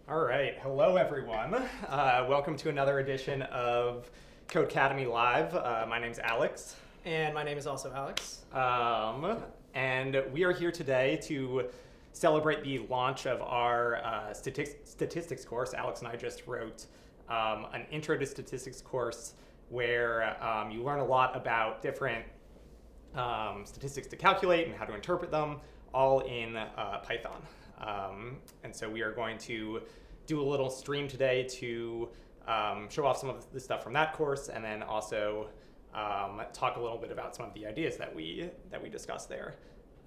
All right, hello everyone. Welcome to another edition of Codecademy Live. My name's Alex. And my name is also Alex. And we are here today to celebrate the launch of our statistics course. Alex and I just wrote an intro to statistics course where you learn a lot about different statistics to calculate and how to interpret them, all in Python. And so we are going to do a little stream today to show off some of the stuff from that course, and then also talk a little bit about some of the ideas that we discussed there.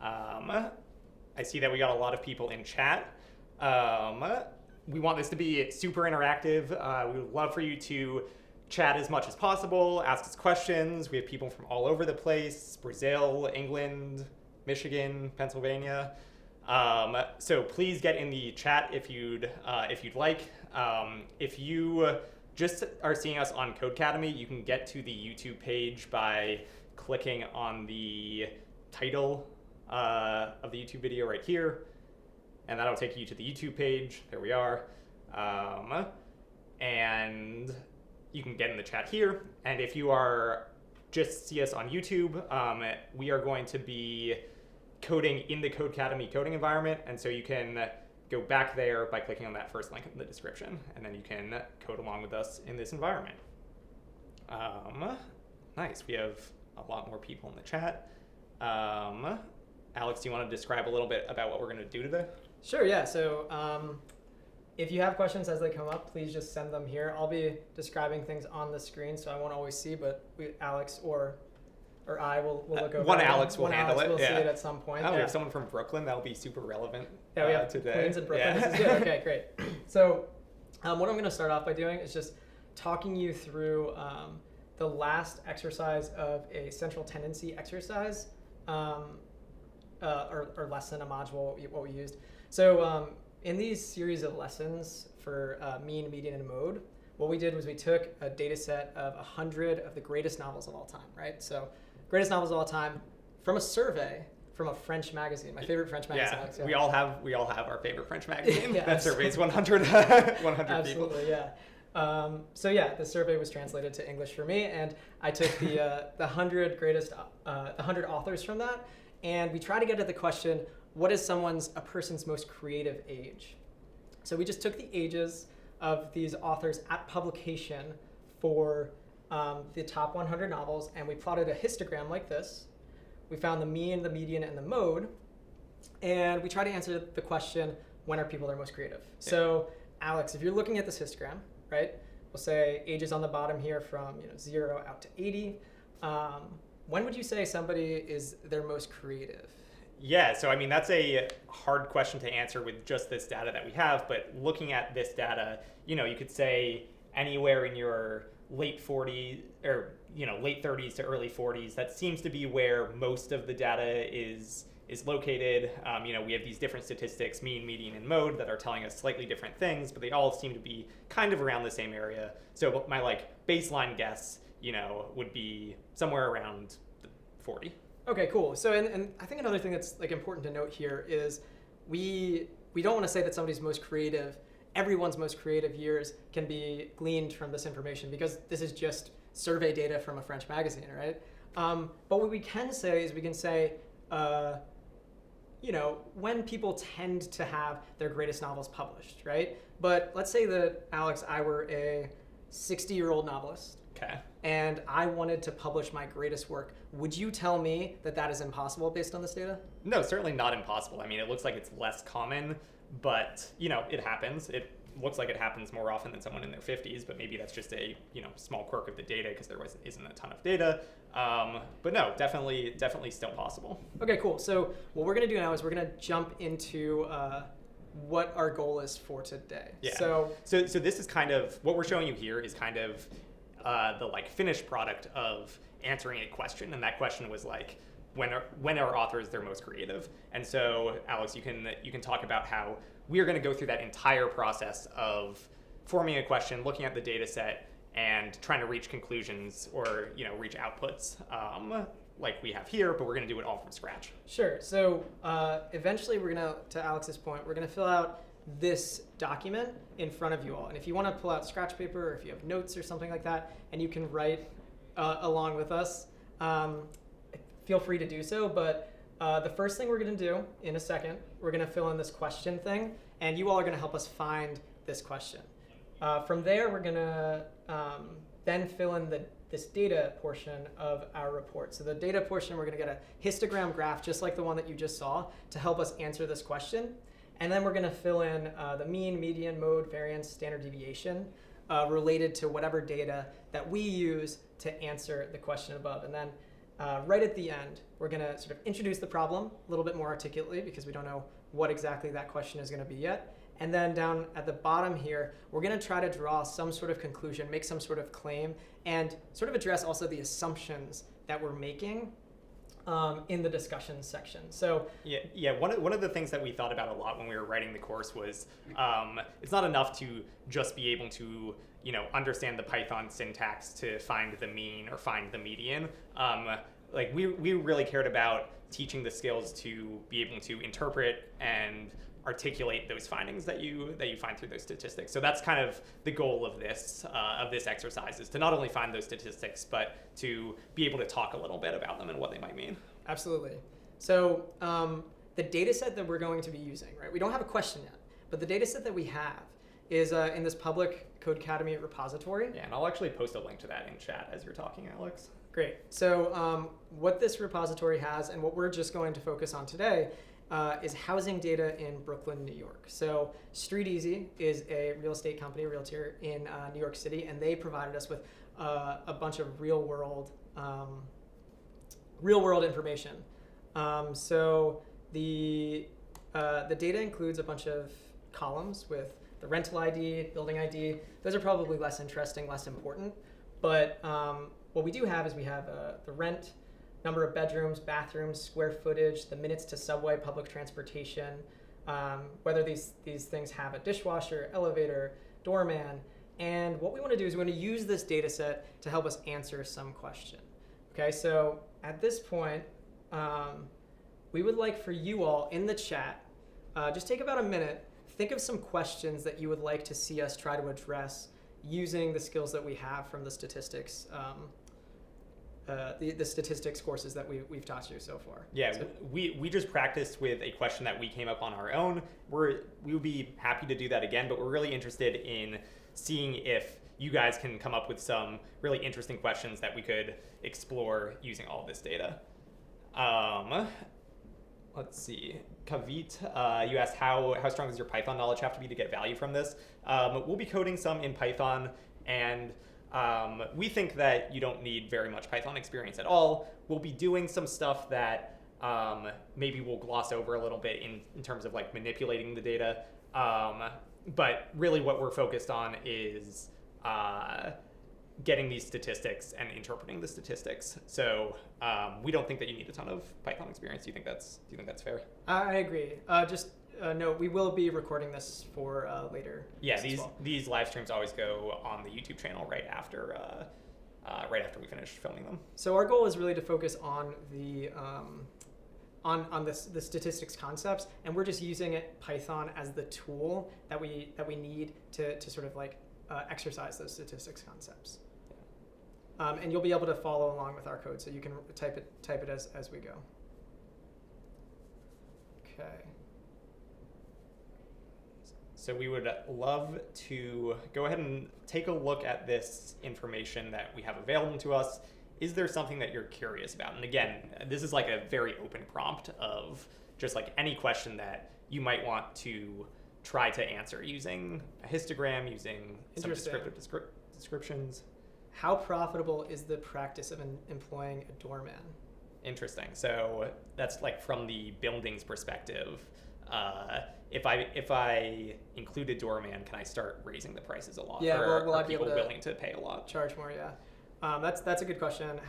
I see that we got a lot of people in chat. We want this to be super interactive. We would love for you to chat as much as possible, ask us questions. We have people from all over the place: Brazil, England, Michigan, Pennsylvania. So please get in the chat if you'd like. If you just are seeing us on Codecademy, you can get to the YouTube page by clicking on the title of the YouTube video right here, and that'll take you to the YouTube page. There we are. And you can get in the chat here. And if you are just see us on YouTube, we are going to be coding in the Codecademy coding environment, and so you can go back there by clicking on that first link in the description, and then you can code along with us in this environment. Nice, we have a lot more people in the chat. Alex, do you want to describe a little bit about what we're going to do today? Sure, yeah. So if you have questions as they come up, please just send them here. I'll be describing things on the screen, so I won't always see, but Alex or I will look over. One Alex will handle it. We'll see it at some point. We have someone from Brooklyn. That'll be super relevant we have today. Queens and Brooklyn. Yeah. This is good. Okay, great. So what I'm going to start off by doing is just talking you through the last exercise of a central tendency exercise, or lesson, a module, what we used. So in these series of lessons for mean, median, and mode, what we did was we took a data set of 100 of the greatest novels of all time, right? So greatest novels of all time from a survey from a French magazine, my favorite French magazine. Yeah, we all have our favorite French magazine. Yeah, that surveys 100 absolutely, people. Yeah. So yeah, the survey was translated to English for me, and I took the 100 greatest, the 100 authors from that, and we try to get at the question: what is a person's most creative age? So we just took the ages of these authors at publication for the top 100 novels, and we plotted a histogram like this. We found the mean, the median, and the mode, and we try to answer the question: when are people their most creative? Yeah. So, Alex, if you're looking at this histogram, right? We'll say ages on the bottom here from 0 out to 80. When would you say somebody is their most creative? Yeah, so I mean, that's a hard question to answer with just this data that we have, but looking at this data, you could say anywhere in your late 40s or late 30s to early 40s. That seems to be where most of the data is located. We have these different statistics, mean, median, and mode, that are telling us slightly different things, but they all seem to be kind of around the same area. So my baseline guess, would be somewhere around 40. Okay, cool. So and I think another thing that's important to note here is we don't want to say that somebody's most creative, everyone's most creative years can be gleaned from this information, because this is just survey data from a French magazine, right? But what we can say is we can say, when people tend to have their greatest novels published, right? But let's say that, Alex, I were a 60-year-old novelist. Okay. And I wanted to publish my greatest work. Would you tell me that is impossible based on this data? No, certainly not impossible. I mean, it looks like it's less common, but, it happens. It looks like it happens more often than someone in their 50s, but maybe that's just a, small quirk of the data because there isn't a ton of data. But no, definitely still possible. Okay, cool. So what we're going to do now is we're going to jump into what our goal is for today. Yeah. So this is kind of, what we're showing you here is kind of the finished product of answering a question, and that question was when are authors their most creative? And so, Alex, you can talk about how we are going to go through that entire process of forming a question, looking at the data set, and trying to reach conclusions or reach outputs like we have here, but we're going to do it all from scratch. Sure. So eventually we're going to Alex's point, we're going to fill out this document in front of you all. And if you want to pull out scratch paper, or if you have notes or something like that, and you can write along with us, feel free to do so. But the first thing we're going to do in a second, we're going to fill in this question thing, and you all are going to help us find this question. From there, we're going to then fill in this data portion of our report. So the data portion, we're going to get a histogram graph, just like the one that you just saw, to help us answer this question. And then we're going to fill in the mean, median, mode, variance, standard deviation related to whatever data that we use to answer the question above. And then right at the end, we're going to sort of introduce the problem a little bit more articulately, because we don't know what exactly that question is going to be yet. And then down at the bottom here, we're going to try to draw some sort of conclusion, make some sort of claim, and sort of address also the assumptions that we're making in the discussion section. So yeah. One of the things that we thought about a lot when we were writing the course was it's not enough to just be able to understand the Python syntax to find the mean or find the median. Like we really cared about teaching the skills to be able to interpret and articulate those findings that you find through those statistics. So that's kind of the goal of this exercise, is to not only find those statistics, but to be able to talk a little bit about them and what they might mean. Absolutely. So the data set that we're going to be using, right? We don't have a question yet, but the data set that we have is in this public Codecademy repository. Yeah, and I'll actually post a link to that in chat as you're talking, Alex. Great. So what this repository has, and what we're just going to focus on today, is housing data in Brooklyn, New York. So Street Easy is a real estate company, realtor in New York City, and they provided us with a bunch of real world information. So the data includes a bunch of columns with the rental ID, building ID. Those are probably less interesting, less important. But what we do have is we have the rent, number of bedrooms, bathrooms, square footage, the minutes to subway, public transportation, whether these things have a dishwasher, elevator, doorman. And what we want to do is we want to use this data set to help us answer some question. Okay, so at this point, we would like for you all in the chat, just take about a minute, think of some questions that you would like to see us try to address using the skills that we have from the statistics the statistics courses that we've taught you so far. Yeah, so we just practiced with a question that we came up on our own. We would be happy to do that again, but we're really interested in seeing if you guys can come up with some really interesting questions that we could explore using all of this data. Let's see. Kavit, you asked how strong does your Python knowledge have to be to get value from this? We'll be coding some in Python, and we think that you don't need very much Python experience at all. We'll be doing some stuff that maybe we'll gloss over a little bit in terms of like manipulating the data. But really what we're focused on is getting these statistics and interpreting the statistics. So we don't think that you need a ton of Python experience. Do you think that's fair? I agree. No, we will be recording this for later. Yeah, these live streams always go on the YouTube channel right after we finish filming them. So our goal is really to focus on the the statistics concepts, and we're just using Python as the tool that we need to sort of like exercise those statistics concepts. And you'll be able to follow along with our code, so you can type it as we go. Okay. So we would love to go ahead and take a look at this information that we have available to us. Is there something that you're curious about? And again, this is like a very open prompt of just like any question that you might want to try to answer using a histogram, using some descriptive descriptions. How profitable is the practice of employing a doorman? Interesting. So that's like from the building's perspective. If I include a doorman, can I start raising the prices a lot? Yeah, or will I are be people able to willing to pay a lot? Charge more, yeah. That's a good question.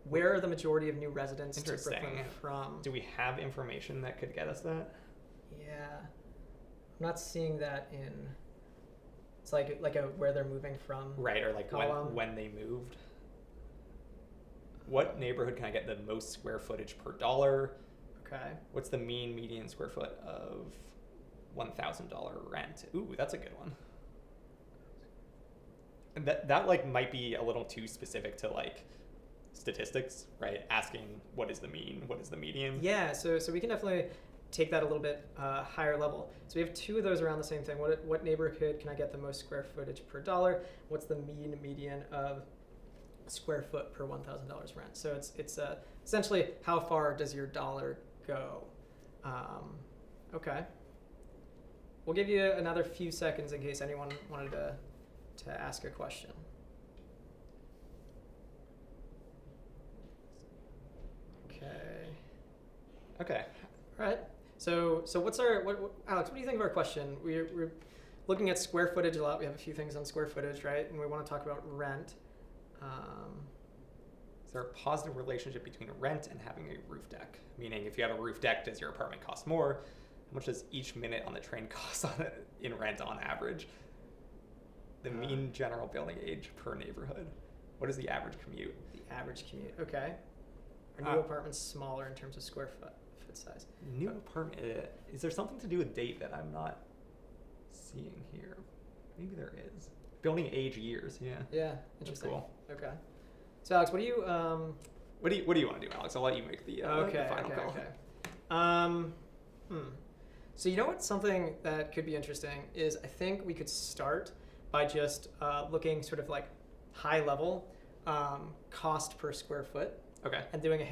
Where are the majority of new residents to Brooklyn from? Do we have information that could get us that? Yeah, I'm not seeing that in. It's like where they're moving from. Right, or like when they moved. What neighborhood can I get the most square footage per dollar? Okay. What's the mean median square foot of $1,000 rent. Ooh, that's a good one. And that like might be a little too specific to like statistics, right? Asking what is the mean, what is the median? Yeah, so we can definitely take that a little bit higher level. So we have two of those around the same thing. What neighborhood can I get the most square footage per dollar? What's the median of square foot per $1,000 rent? So it's essentially how far does your dollar go? Okay. We'll give you another few seconds in case anyone wanted to ask a question. Okay. All right. So what's our Alex? What do you think of our question? We're looking at square footage a lot. We have a few things on square footage, right? And we want to talk about rent. Is there a positive relationship between rent and having a roof deck? Meaning, if you have a roof deck, does your apartment cost more? How much does each minute on the train cost in rent on average? The mean general building age per neighborhood. What is the average commute? The average commute. Okay. Are new apartments smaller in terms of square foot size? New apartment. Is there something to do with date that I'm not seeing here? Maybe there is. Building age years. Yeah. Yeah. Interesting. That's cool. Okay. So Alex, what do you What do you want to do, Alex? I'll let you make the final call. So you know what? Something that could be interesting is I think we could start by just looking sort of like high level cost per square foot. Okay. And doing a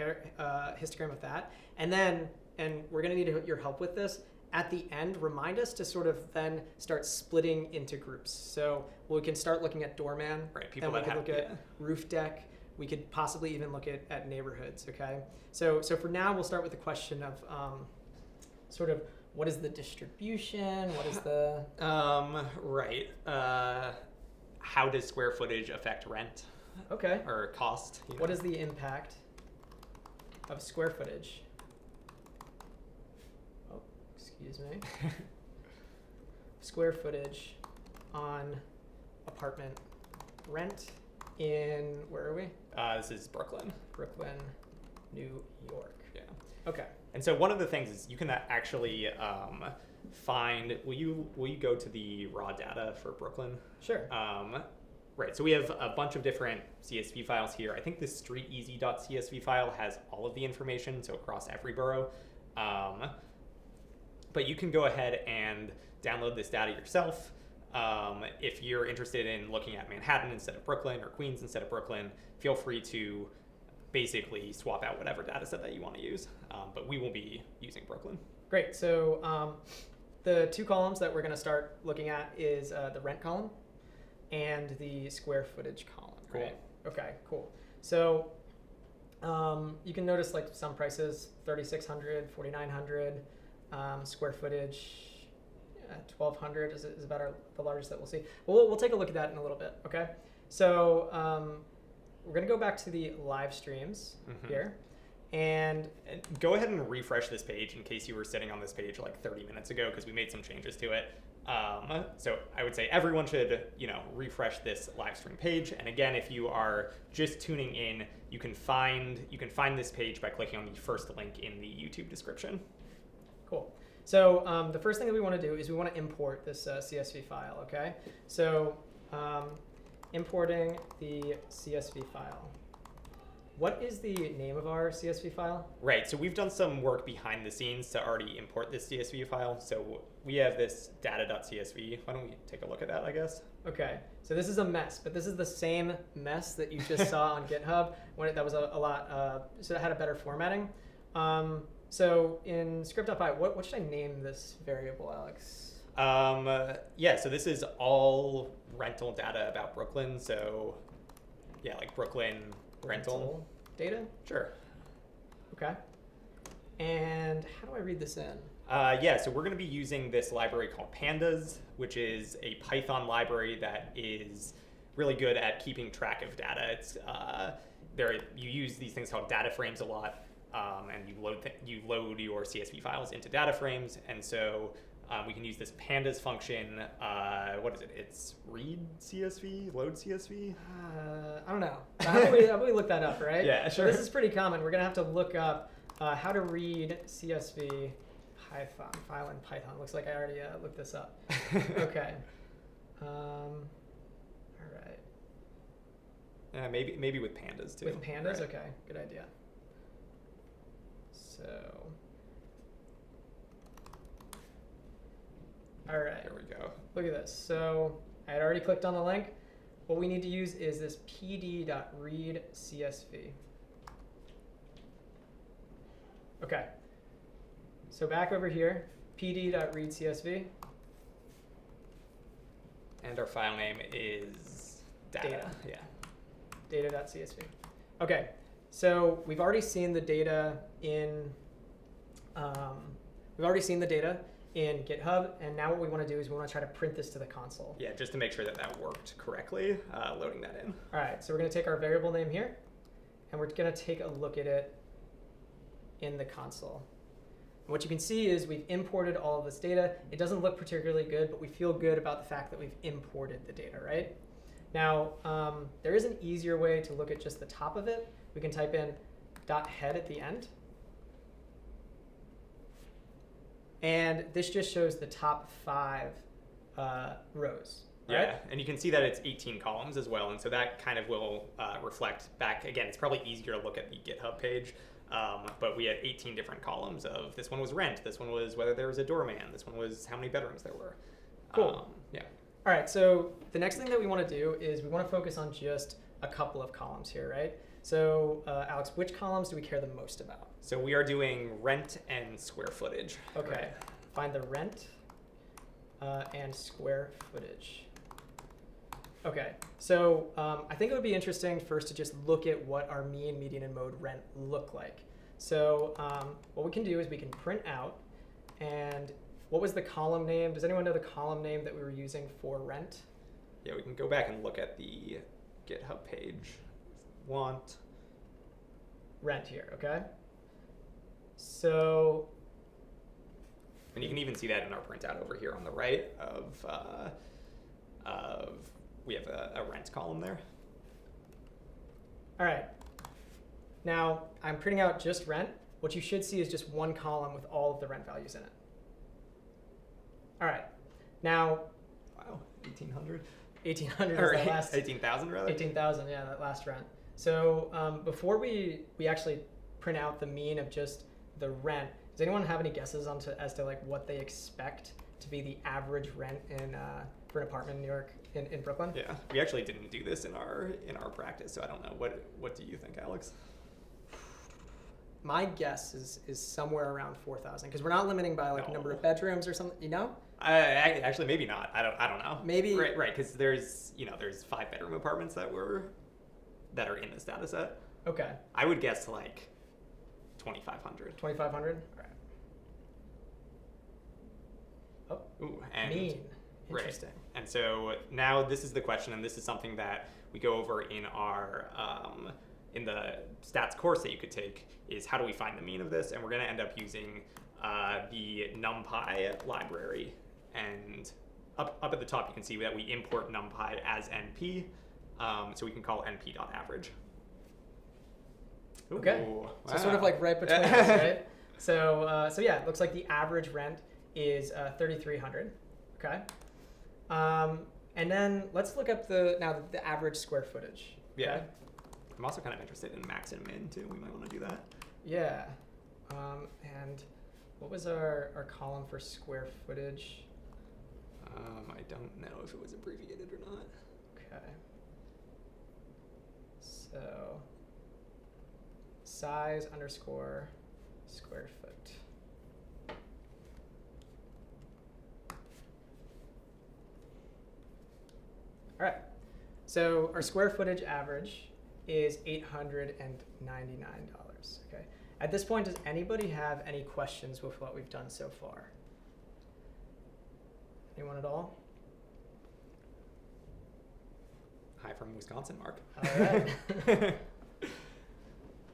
histogram of that. And we're going to need your help with this. At the end, remind us to sort of then start splitting into groups. So we can start looking at doorman. Right, people then we that could look at roof deck. We could possibly even look at neighborhoods, okay? So for now, we'll start with the question of sort of what is the distribution? What is the... Right. How does square footage affect rent? Okay. Or cost? What is the impact of square footage? Oh, excuse me. Square footage on apartment rent in, where are we? This is Brooklyn. Brooklyn, New York. Yeah. Okay. And so one of the things is you can actually find, will you go to the raw data for Brooklyn? Sure. Right, so we have a bunch of different CSV files here. I think the streeteasy.csv file has all of the information, so across every borough. But you can go ahead and download this data yourself. If you're interested in looking at Manhattan instead of Brooklyn or Queens instead of Brooklyn, feel free to basically swap out whatever data set that you want to use. But we will be using Brooklyn. Great, so the two columns that we're going to start looking at is the rent column and the square footage column. Cool. Right? Okay, cool. So you can notice like some prices, 3,600, 4,900, square footage, 1,200 is about the largest that we'll see. We'll take a look at that in a little bit, okay? So we're gonna go back to the live streams here. And go ahead and refresh this page in case you were sitting on this page like 30 minutes ago because we made some changes to it. So I would say everyone should, refresh this live stream page. And again, if you are just tuning in, you can find this page by clicking on the first link in the YouTube description. Cool. So the first thing that we want to do is we want to import this CSV file. Okay. So importing the CSV file. What is the name of our CSV file? Right, so we've done some work behind the scenes to already import this CSV file. So we have this data.csv. Why don't we take a look at that, I guess? Okay, so this is a mess, but this is the same mess that you just saw on GitHub. That was a lot, so it had a better formatting. So in script.py, what should I name this variable, Alex? Yeah, so this is all rental data about Brooklyn. So yeah, like Brooklyn rental data? Sure. Okay. And how do I read this in? Yeah, so we're going to be using this library called Pandas, which is a Python library that is really good at keeping track of data. It's you use these things called data frames a lot, and you load your CSV files into data frames, and so we can use this pandas function. What is it? It's read CSV, load CSV? I don't know. How about we look that up, right? Yeah, sure. So this is pretty common. We're going to have to look up how to read CSV Python. File in Python. Looks like I already looked this up. Okay. All right. Maybe with pandas too. With pandas? Right. Okay, good idea. So, all right. There we go. Look at this. So I had already clicked on the link. What we need to use is this pd.readcsv. Okay. So back over here, pd.readcsv. And our file name is data. Yeah. Data.csv. Okay. So we've already seen the data in GitHub, and now what we want to do is we want to try to print this to the console. Yeah, just to make sure that that worked correctly, loading that in. All right, so we're going to take our variable name here, and we're going to take a look at it in the console. And what you can see is we've imported all of this data. It doesn't look particularly good, but we feel good about the fact that we've imported the data, right? Now, there is an easier way to look at just the top of it. We can type in .head at the end. And this just shows the top 5 rows. Right? Yeah, and you can see that it's 18 columns as well, and so that kind of will reflect back. Again, it's probably easier to look at the GitHub page, but we had 18 different columns of this one was rent, this one was whether there was a doorman, this one was how many bedrooms there were. Cool. Yeah. All right, so the next thing that we want to do is we want to focus on just a couple of columns here, right? So, Alex, which columns do we care the most about? So we are doing rent and square footage. Okay, Right. Find the rent and square footage. Okay, so I think it would be interesting first to just look at what our mean, median, and mode rent look like. So what we can do is we can print out, and what was the column name? Does anyone know the column name that we were using for rent? Yeah, we can go back and look at the GitHub page. Want Rent here, okay? So, and you can even see that in our printout over here on the right of we have a rent column there. all right. Now, I'm printing out just rent. What you should see is just one column with all of the rent values in it. All right. Now, Wow, 1,800. 1,800 Or is that last 18,000 rather. 18,000, yeah, that last rent. So before we actually print out the mean of just the rent, does anyone have any guesses as to like what they expect to be the average rent in for an apartment in New York, in Brooklyn? Yeah, we actually didn't do this in our practice, so I don't know. What do you think, Alex? My guess is somewhere around 4,000, because we're not limiting by like No. number of bedrooms or something. You know? Actually, maybe not. I don't know. Maybe right, because there's 5-bedroom apartments that are in this data set. Okay. I would guess like 2,500. 2,500. All right. Oh, Ooh, and mean. right. Interesting. And so now this is the question, and this is something that we go over in our in the stats course that you could take, is how do we find the mean of this? And we're going to end up using the NumPy library. And up at the top, you can see that we import NumPy as NP, so we can call np.average. Okay. Ooh, So sort of like right between us, right? So yeah, it looks like the average rent is 3,300. Okay. And then let's look up the average square footage. Yeah. Okay? I'm also kind of interested in max and min too. We might want to do that. Yeah. And what was our column for square footage? I don't know if it was abbreviated or not. Okay. So size underscore square foot. All right. So our square footage average is $899. Okay. At this point, does anybody have any questions with what we've done so far? Anyone at all? Hi from Wisconsin, Mark. All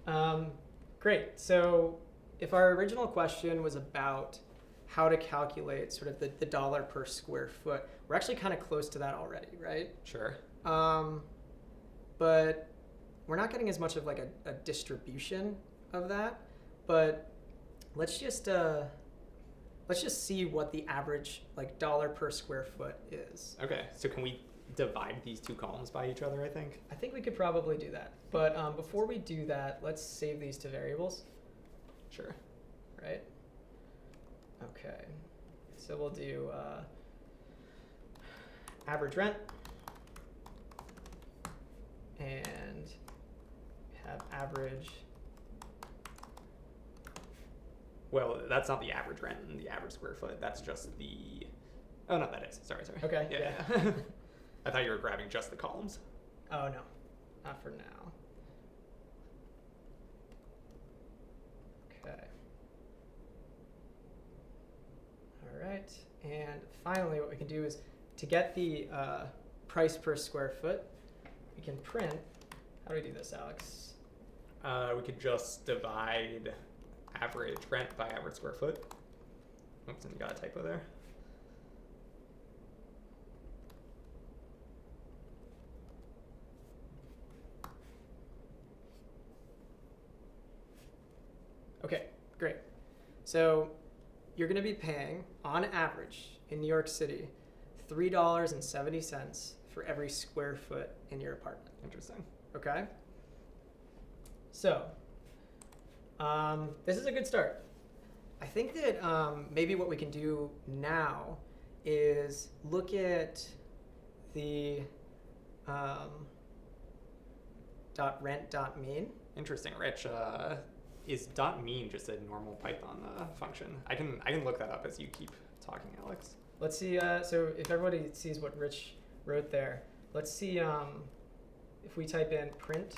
right. Great. So if our original question was about how to calculate sort of the dollar per square foot, we're actually kind of close to that already, right? Sure. But we're not getting as much of like a distribution of that. But let's just let's just see what the average like dollar per square foot is. Okay, so can we divide these two columns by each other, I think? I think we could probably do that. But before we do that, let's save these to variables, Sure. right? Okay, so we'll do average rent and have average. Well, that's not the average rent and the average square foot. That's just the... Oh, no, that is. Sorry. Okay, Yeah. I thought you were grabbing just the columns. Oh, no, not for now. Okay. All right, and finally what we can do is to get the price per square foot, we can print, how do we do this, Alex? We could just divide average rent by average square foot. Oops, and you got a typo there. Okay, great. So you're going to be paying, on average, in New York City, $3.70 for every square foot in your apartment. Interesting. Okay? So, this is a good start. I think that maybe what we can do now is look at the .rent.mean. Interesting, Rich. Is .mean just a normal Python function? I can look that up as you keep talking, Alex. Let's see. So if everybody sees what Rich wrote there, let's see if we type in print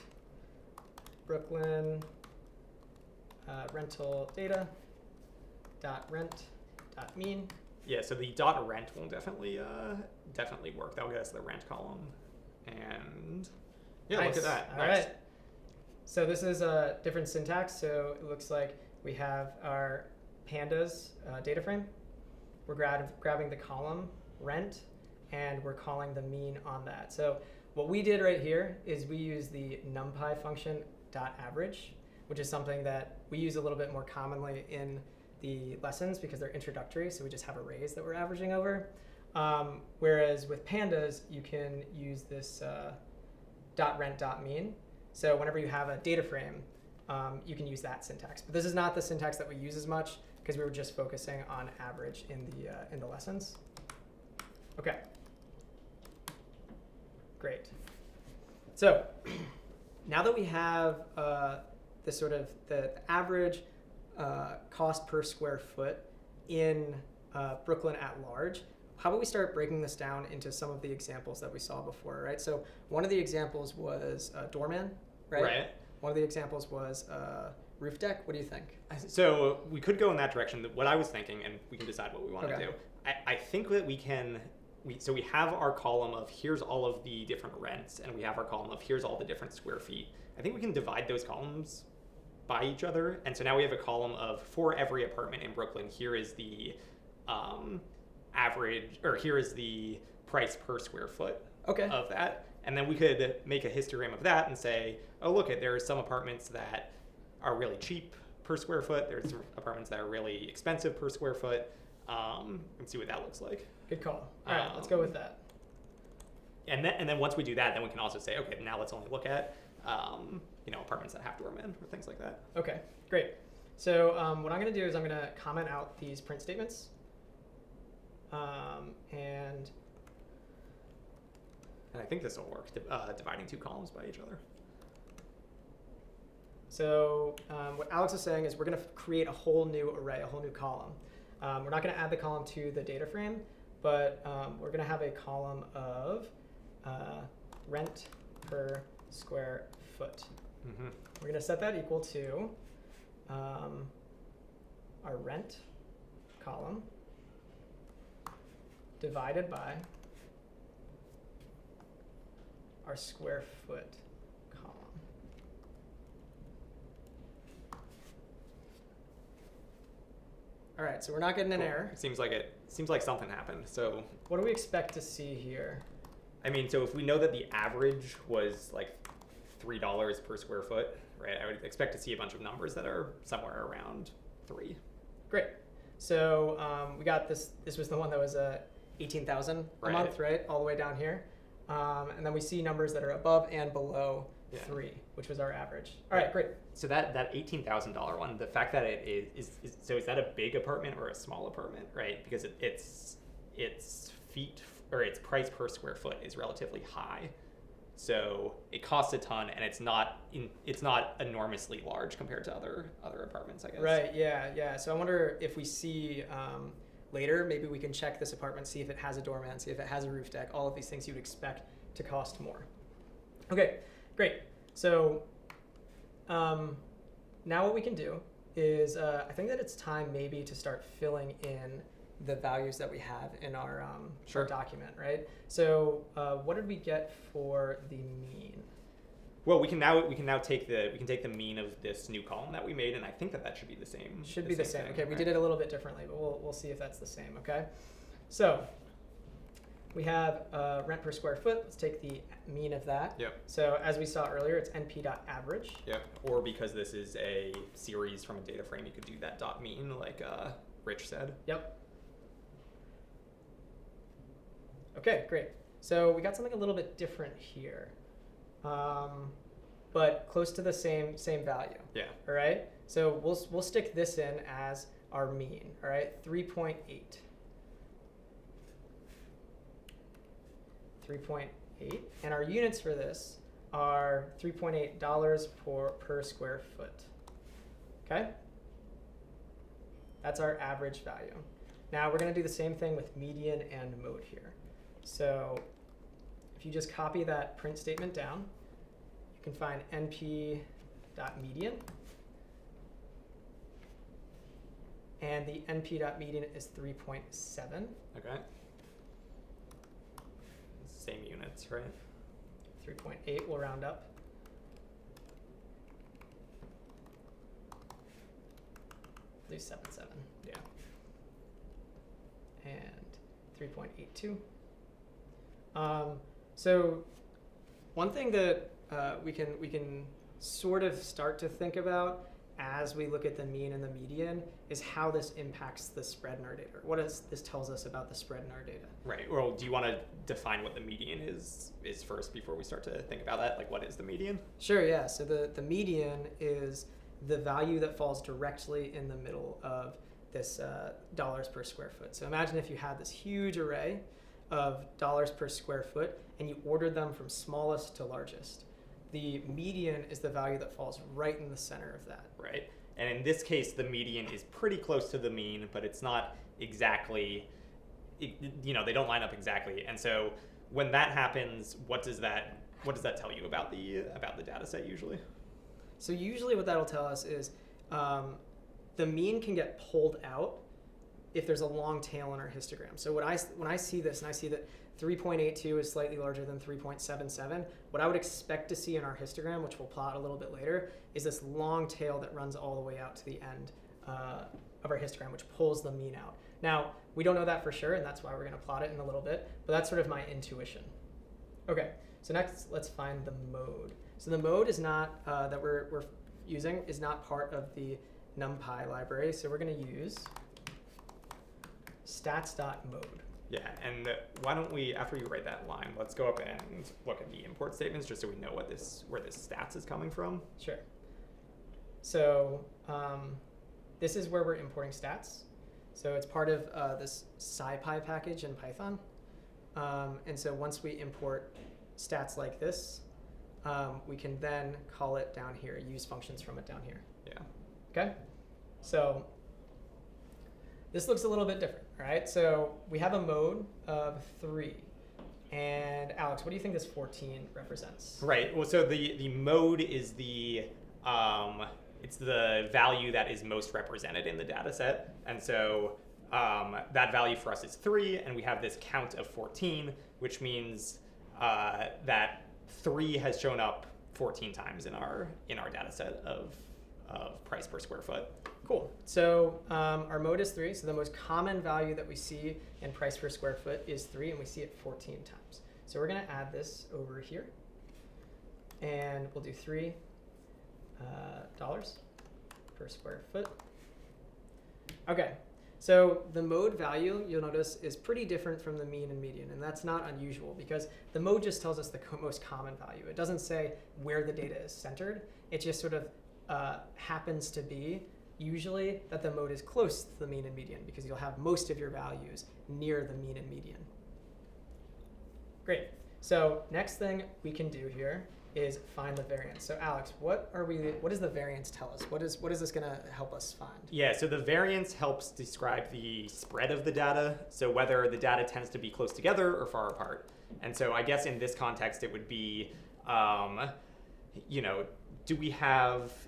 Brooklyn rental data .rent .mean. Yeah, so the .rent will definitely work. That'll get us the rent column. And yeah, Nice. Look at that. All Nice. right. So this is a different syntax. So it looks like we have our pandas data frame. We're grabbing the column rent, and we're calling the mean on that. So what we did right here is we use the numpy function .average, which is something that we use a little bit more commonly in the lessons because they're introductory. So we just have arrays that we're averaging over. Whereas with pandas, you can use this .rent .mean. So whenever you have a data frame, you can use that syntax. But this is not the syntax that we use as much because we were just focusing on average in the lessons. Okay. Great. So now that we have the sort of the average cost per square foot in Brooklyn at large, how about we start breaking this down into some of the examples that we saw before, right? So one of the examples was doorman, right? Right. One of the examples was roof deck. What do you think? So we could go in that direction. What I was thinking, and we can decide what we want Okay. to do. I think that we can. So we have our column of here's all of the different rents, and we have our column of here's all the different square feet. I think we can divide those columns by each other, and so now we have a column of for every apartment in Brooklyn, here is the average, or here is the price per square foot Okay. of that. And then we could make a histogram of that and say, oh, look, there are some apartments that are really cheap per square foot. There's some apartments that are really expensive per square foot, and see what that looks like. Good call. All right, let's go with that. And then once we do that, then we can also say, okay, now let's only look at apartments that have doormen or things like that. Okay, great. So what I'm going to do is I'm going to comment out these print statements. And I think this will work, dividing two columns by each other. so what Alex is saying is we're going to create a whole new array, a whole new column. We're not going to add the column to the data frame, but we're going to have a column of rent per square foot. Mm-hmm. We're going to set that equal to our rent column divided by our square foot column. All right, so we're not getting an error. It seems like something happened. So What do we expect to see here? I mean, so if we know that the average was like $3 per square foot, right? I would expect to see a bunch of numbers that are somewhere around 3. Great. So we got this. This was the one that was 18,000 a Right. month, right? All the way down here. And then we see numbers that are above and below Yeah. 3, which was our average. All right, great. So that $18,000 one, the fact that it is so is that a big apartment or a small apartment, right? Because its feet or its price per square foot is relatively high, so it costs a ton, and it's not enormously large compared to other apartments, I guess. Right, yeah. So I wonder if we see later, maybe we can check this apartment, see if it has a doorman, see if it has a roof deck, all of these things you'd expect to cost more. Okay, great. So now what we can do is I think that it's time maybe to start filling in the values that we have in our Sure. document, right? So what did we get for the mean? Well, we can now take the mean of this new column that we made, and I think that should be the same. Should be the same. thing, Okay, we right? did it a little bit differently, but we'll see if that's the same. Okay, so we have rent per square foot. Let's take the mean of that. Yep. So as we saw earlier, it's np.average. Yep. Or because this is a series from a data frame, you could do that dot mean, like Rich said. Yep. Okay, great. So we got something a little bit different here, but close to the same value. Yeah. All right. So we'll stick this in as our mean. All right, 3.8. 3.8, and our units for this are $3.8 per square foot. Okay. That's our average value. Now we're going to do the same thing with median and mode here. So if you just copy that print statement down, you can find np.median. And the np.median is 3.7. Okay. Same units, right? 3.8 will round up. Do 7.7. Yeah. And 3.82. So one thing that we can sort of start to think about as we look at the mean and the median is how this impacts the spread in our data. What does this tells us about the spread in our data? Right. Well, do you want to define what the median is first before we start to think about that? Like, what is the median? Sure, yeah. So the median is the value that falls directly in the middle of this dollars per square foot. So imagine if you had this huge array of dollars per square foot and you ordered them from smallest to largest. The median is the value that falls right in the center of that. Right. And in this case, the median is pretty close to the mean, but it's not exactly, they don't line up exactly. And so when that happens, what does that tell you about the data set usually? So usually what that'll tell us is the mean can get pulled out if there's a long tail in our histogram. So when I see this and I see that 3.82 is slightly larger than 3.77, what I would expect to see in our histogram, which we'll plot a little bit later, is this long tail that runs all the way out to the end of our histogram, which pulls the mean out. Now, we don't know that for sure, and that's why we're going to plot it in a little bit, but that's sort of my intuition. Okay, so next let's find the mode. So the mode is not, that we're using, is not part of the NumPy library, so we're going to use stats.mode. Yeah, and why don't we, after you write that line, let's go up and look at the import statements just so we know where this stats is coming from. Sure. So this is where we're importing stats. So it's part of this SciPy package in Python. And so once we import stats like this, we can then call it down here, use functions from it down here. Yeah. Okay? So this looks a little bit different, right? So we have a mode of 3. And Alex, what do you think this 14 represents? Right. Well, so the mode is it's the value that is most represented in the data set. And so that value for us is 3, and we have this count of 14, which means that 3 has shown up 14 times in our data set of price per square foot. Cool. So our mode is 3. So the most common value that we see in price per square foot is 3, and we see it 14 times. So we're going to add this over here, and we'll do $3 per square foot. Okay. So the mode value, you'll notice, is pretty different from the mean and median, and that's not unusual because the mode just tells us the most common value. It doesn't say where the data is centered. It just sort of happens to be usually that the mode is close to the mean and median because you'll have most of your values near the mean and median. Great. So next thing we can do here is find the variance. So Alex, what does the variance tell us? What is this going to help us find? Yeah, so the variance helps describe the spread of the data, so whether the data tends to be close together or far apart. And so I guess in this context it would be,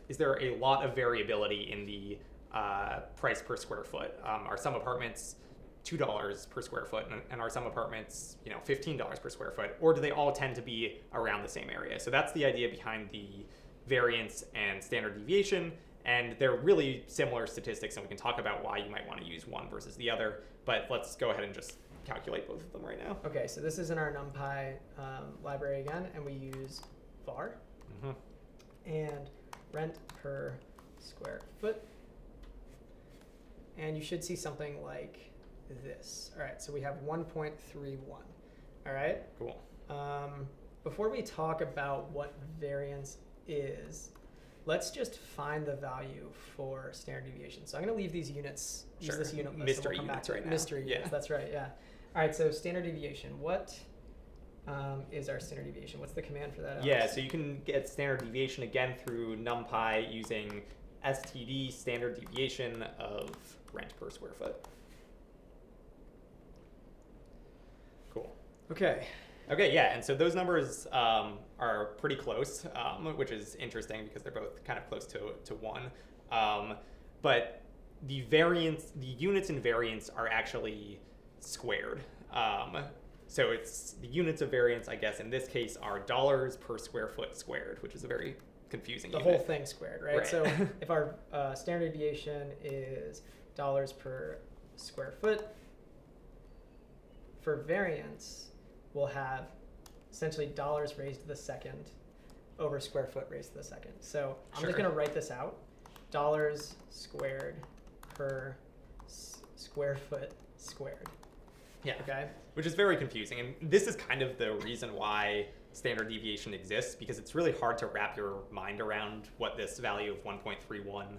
is there a lot of variability in the price per square foot? Are some apartments $2 per square foot and are some apartments, $15 per square foot, or do they all tend to be around the same area? So that's the idea behind the variance and standard deviation, and they're really similar statistics, and we can talk about why you might want to use one versus the other, but let's go ahead and just calculate both of them right now. Okay, so this is in our NumPy library again, and we use var and rent per square foot, and you should see something like this. All right, so we have 1.31. All right. Cool. Before we talk about what variance is, let's just find the value for standard deviation. So I'm going to leave these units. Sure. Use this unit list. Mystery We'll come back units to right now. Mystery units. That's right. Yeah. All right. So standard deviation. What is our standard deviation? What's the command for that, Alex? Yeah. So you can get standard deviation again through NumPy using std standard deviation of rent per square foot. Cool. Okay. Okay, yeah, and so those numbers are pretty close, which is interesting because they're both kind of close to 1. But the units in variance are actually squared. So it's the units of variance, I guess, in this case are dollars per square foot squared, which is a very confusing The unit. whole thing squared, right? So if our standard deviation is dollars per square foot, for variance, we'll have essentially dollars raised to the second over square foot raised to the second. So I'm just going to write this out. Dollars squared per square foot squared. Yeah. Okay. Which is very confusing. And this is kind of the reason why standard deviation exists, because it's really hard to wrap your mind around what this value of 1.31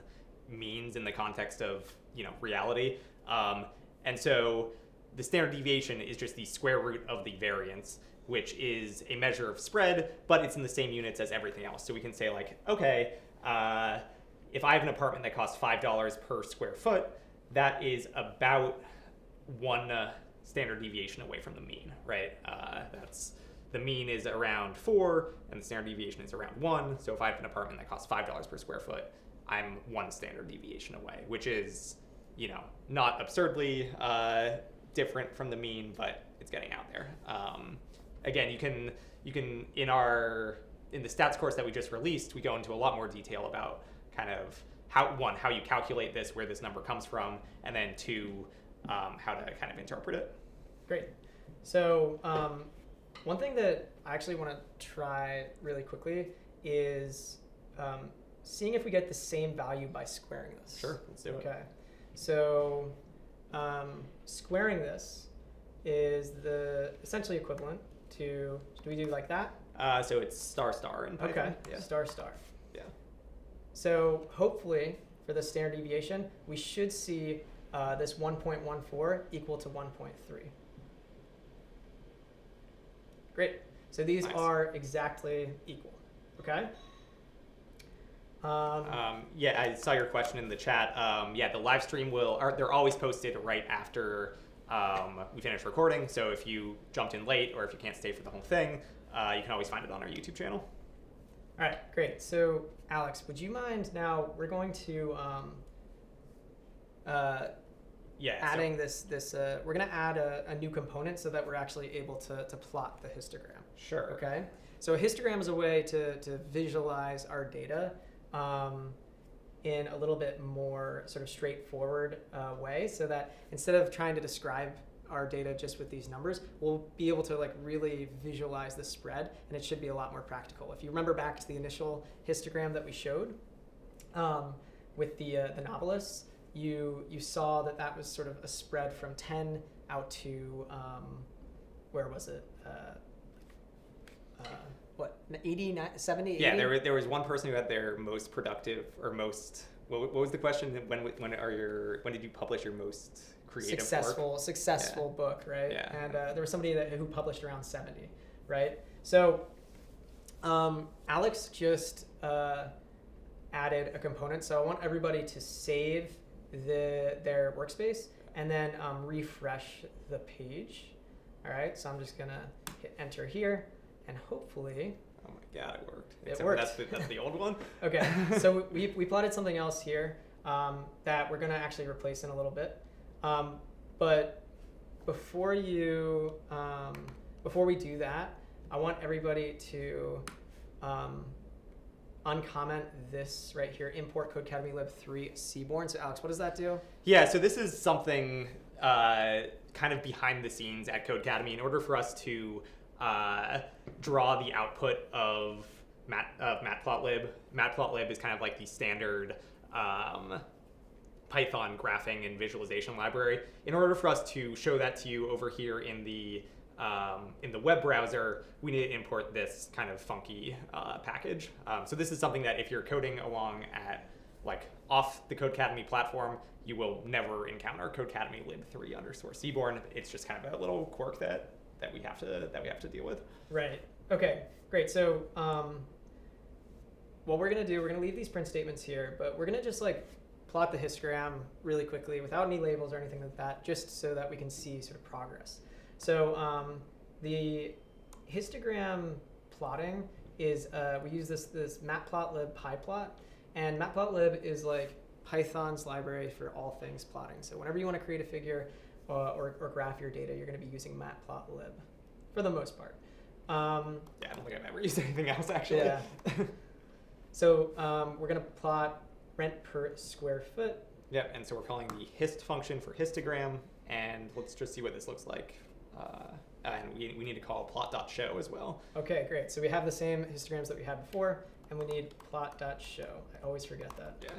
means in the context of, reality. And so the standard deviation is just the square root of the variance, which is a measure of spread, but it's in the same units as everything else. So we can say okay, if I have an apartment that costs $5 per square foot, that is about 1 standard deviation away from the mean, right? The mean is around 4, and the standard deviation is around 1. So if I have an apartment that costs $5 per square foot, I'm 1 standard deviation away, which is, not absurdly different from the mean, but it's getting out there. Again, you can in the stats course that we just released, we go into a lot more detail about kind of how you calculate this, where this number comes from, and then 2, how to kind of interpret it. Great. So one thing that I actually want to try really quickly is seeing if we get the same value by squaring this. Sure, let's do it. Okay. So squaring this is essentially equivalent to, do we do like that? So it's star in Python. Okay, Yeah. star. Yeah. So hopefully for the standard deviation, we should see this 1.14 equal to 1.3. Great. So these Nice. are exactly equal. Okay. Yeah, I saw your question in the chat. The live stream they're always posted right after we finish recording. So if you jumped in late or if you can't stay for the whole thing, you can always find it on our YouTube channel. All right, great. So Alex, would you mind now, we're going to adding we're going to add a new component so that we're actually able to plot the histogram. Sure. Okay. So a histogram is a way to visualize our data in a little bit more sort of straightforward way, so that instead of trying to describe our data just with these numbers, we'll be able to really visualize the spread, and it should be a lot more practical. If you remember back to the initial histogram that we showed with the novelists, you saw that that was sort of a spread from 10 out to, where was it? What, 80, 70, 80? Yeah, there was one person who had their most productive or most. What was the question? When did you publish your most creative successful work? book, right? Yeah. And there was somebody who published around 70, right? So Alex just added a component. So I want everybody to save their workspace and then refresh the page. All right, so I'm just gonna hit enter here, and hopefully. Oh my God, it worked. It worked. That's the old one. Okay, so we plotted something else here that we're gonna actually replace in a little bit. But before we do that, I want everybody to uncomment this right here, import Codecademy lib 3 Seaborn. So Alex, what does that do? Yeah, so this is something kind of behind the scenes at Codecademy. In order for us to draw the output of matplotlib, matplotlib is kind of like the standard Python graphing and visualization library. In order for us to show that to you over here in the web browser, we need to import this kind of funky package. So this is something that if you're coding along at off the Codecademy platform, you will never encounter Codecademy lib3_Seaborn. It's just kind of a little quirk that we have to deal with. Right. Okay. Great. So what we're gonna do, we're gonna leave these print statements here, but we're gonna just plot the histogram really quickly without any labels or anything like that, just so that we can see sort of progress. So the histogram plotting is, we use this matplotlib pyplot, and matplotlib is Python's library for all things plotting. So whenever you want to create a figure or graph your data, you're going to be using matplotlib for the most part. Yeah, I don't think I've ever used anything else actually. Yeah. So we're going to plot rent per square foot. Yep, and so we're calling the hist function for histogram, and let's just see what this looks like. And we need to call plot.show as well. Okay, great. So we have the same histograms that we had before, and we need plot.show. I always forget that. Yeah.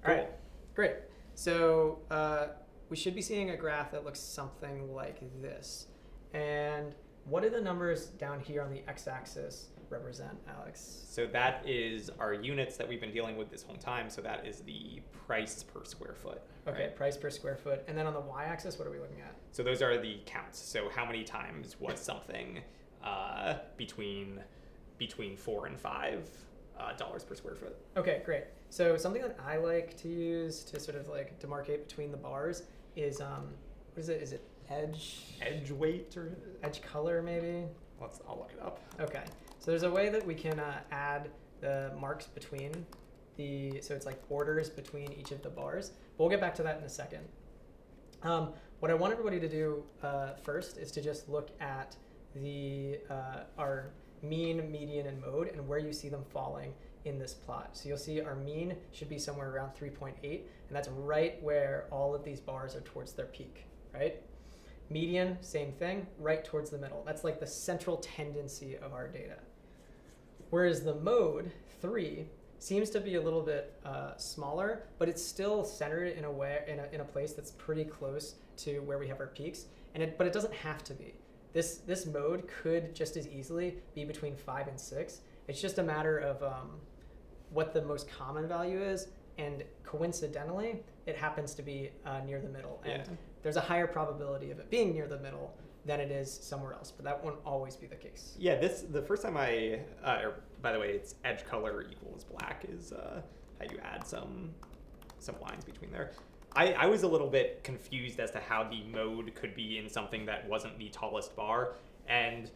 All right, great. So we should be seeing a graph that looks something like this. And what do the numbers down here on the x-axis represent, Alex? So that is our units that we've been dealing with this whole time. So that is the price per square foot. Okay, right? Price per square foot. And then on the y-axis, what are we looking at? So those are the counts. So how many times was something between $4 and $5 per square foot? Okay, great. So something that I like to use to sort of demarcate between the bars is what is it? Is it edge weight or edge color maybe? I'll look it up. Okay. So there's a way that we can add the marks between so it's borders between each of the bars. But we'll get back to that in a second. What I want everybody to do first is to just look at our mean, median, and mode, and where you see them falling in this plot. So you'll see our mean should be somewhere around 3.8, and that's right where all of these bars are towards their peak, right? Median, same thing, right towards the middle. That's the central tendency of our data. Whereas the mode, 3, seems to be a little bit smaller, but it's still centered in a place that's pretty close to where we have our peaks. But it doesn't have to be. This mode could just as easily be between 5 and 6. It's just a matter of what the most common value is, and coincidentally, it happens to be near the middle. And there's a higher probability of it being near the middle than it is somewhere else, but that won't always be the case. Yeah, the first time by the way, it's edge color equals black is how you add some lines between there. I was a little bit confused as to how the mode could be in something that wasn't the tallest bar, and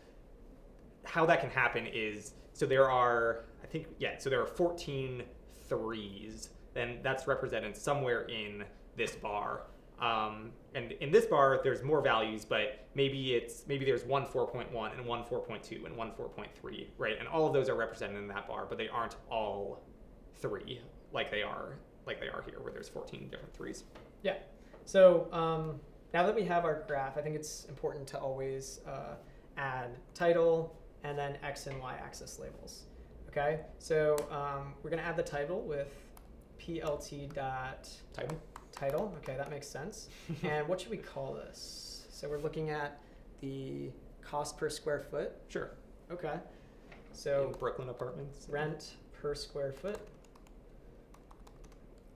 how that can happen is, so there are 14 threes, then that's represented somewhere in this bar. And in this bar, there's more values, but maybe there's one 4.1 and one 4.2 and one 4.3, right? And all of those are represented in that bar, but they aren't all 3 like they are here, where there's 14 different 3s. Yeah. So now that we have our graph, I think it's important to always add title and then x and y axis labels. Okay. So we're going to add the title with plt dot Title? title. Okay, that makes sense. And what should we call this? So we're looking at the cost per square foot. Sure. Okay. So In Brooklyn apartments. rent per square foot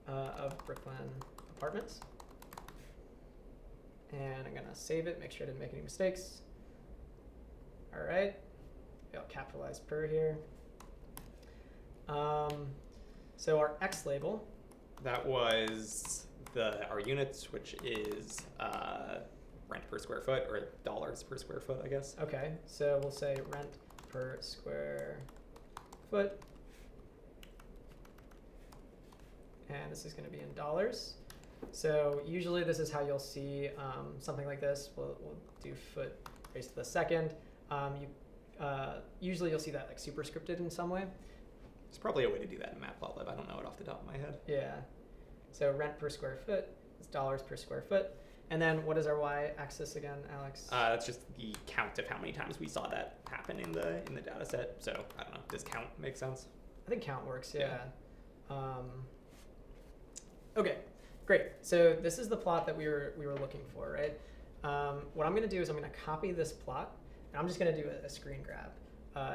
of Brooklyn apartments. And I'm gonna save it, make sure I didn't make any mistakes. All right, I'll capitalize per here. So our X label. That was our units, which is rent per square foot, or dollars per square foot, I guess. Okay, so we'll say rent per square foot. And this is gonna be in dollars. So usually this is how you'll see something like this. We'll do foot raised to the second. Usually you'll see that like superscripted in some way. There's probably a way to do that in Matplotlib. I don't know it off the top of my head. Yeah. So rent per square foot is dollars per square foot. And then what is our y-axis again, Alex? That's just the count of how many times we saw that happen in the data set. So I don't know. Does count make sense? I think count works, yeah. Okay, great. So this is the plot that we were looking for, right? What I'm gonna do is I'm gonna copy this plot, and I'm just gonna do a screen grab.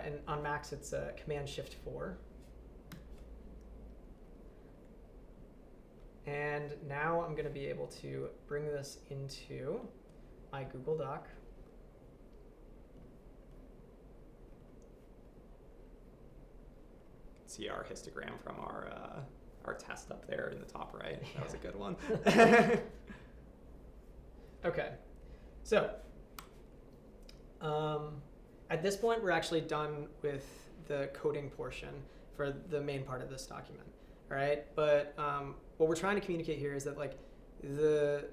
And on Macs, it's Command-Shift-4. And now I'm gonna be able to bring this into my Google Doc. See our histogram from our test up there in the top right. That was a good one. Okay, so at this point, we're actually done with the coding portion for the main part of this document. All right, but what we're trying to communicate here is that like the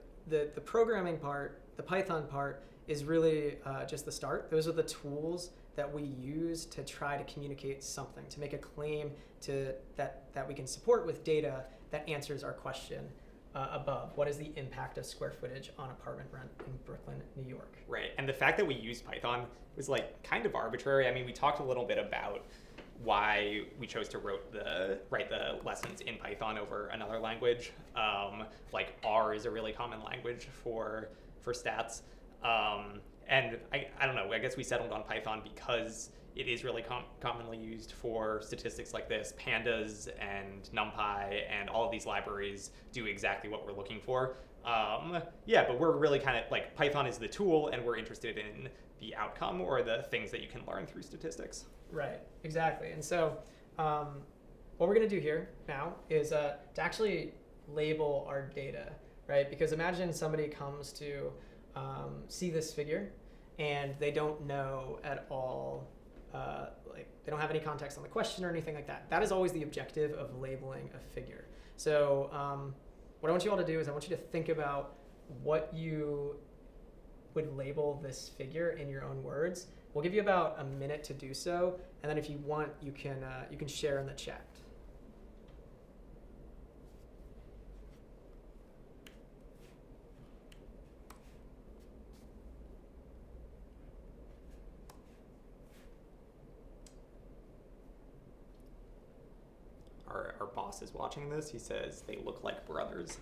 programming part, the Python part, is really just the start. Those are the tools that we use to try to communicate something, to make a claim that we can support with data that answers our question above. What is the impact of square footage on apartment rent in Brooklyn, New York? Right, and the fact that we used Python was like kind of arbitrary. I mean, we talked a little bit about why we chose to write the lessons in Python over another language. Like R is a really common language for stats. And I don't know, I guess we settled on Python because it is really commonly used for statistics like this. Pandas and NumPy and all of these libraries do exactly what we're looking for. Yeah, but we're really kind of like Python is the tool, and we're interested in the outcome or the things that you can learn through statistics. Right, exactly. And so what we're going to do here now is to actually label our data, right? Because imagine somebody comes to see this figure and they don't know at all, like they don't have any context on the question or anything like that. That is always the objective of labeling a figure. So what I want you all to do is I want you to think about what you would label this figure in your own words. We'll give you about a minute to do so, and then if you want, you can share in the chat. Our boss is watching this. He says they look like brothers.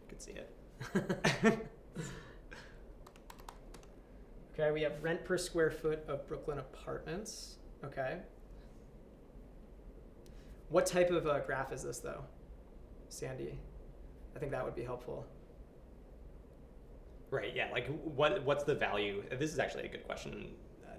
I could see it. Okay, we have rent per square foot of Brooklyn apartments. Okay. What type of graph is this, though, Sandy? I think that would be helpful. Right, yeah, like what's the value? This is actually a good question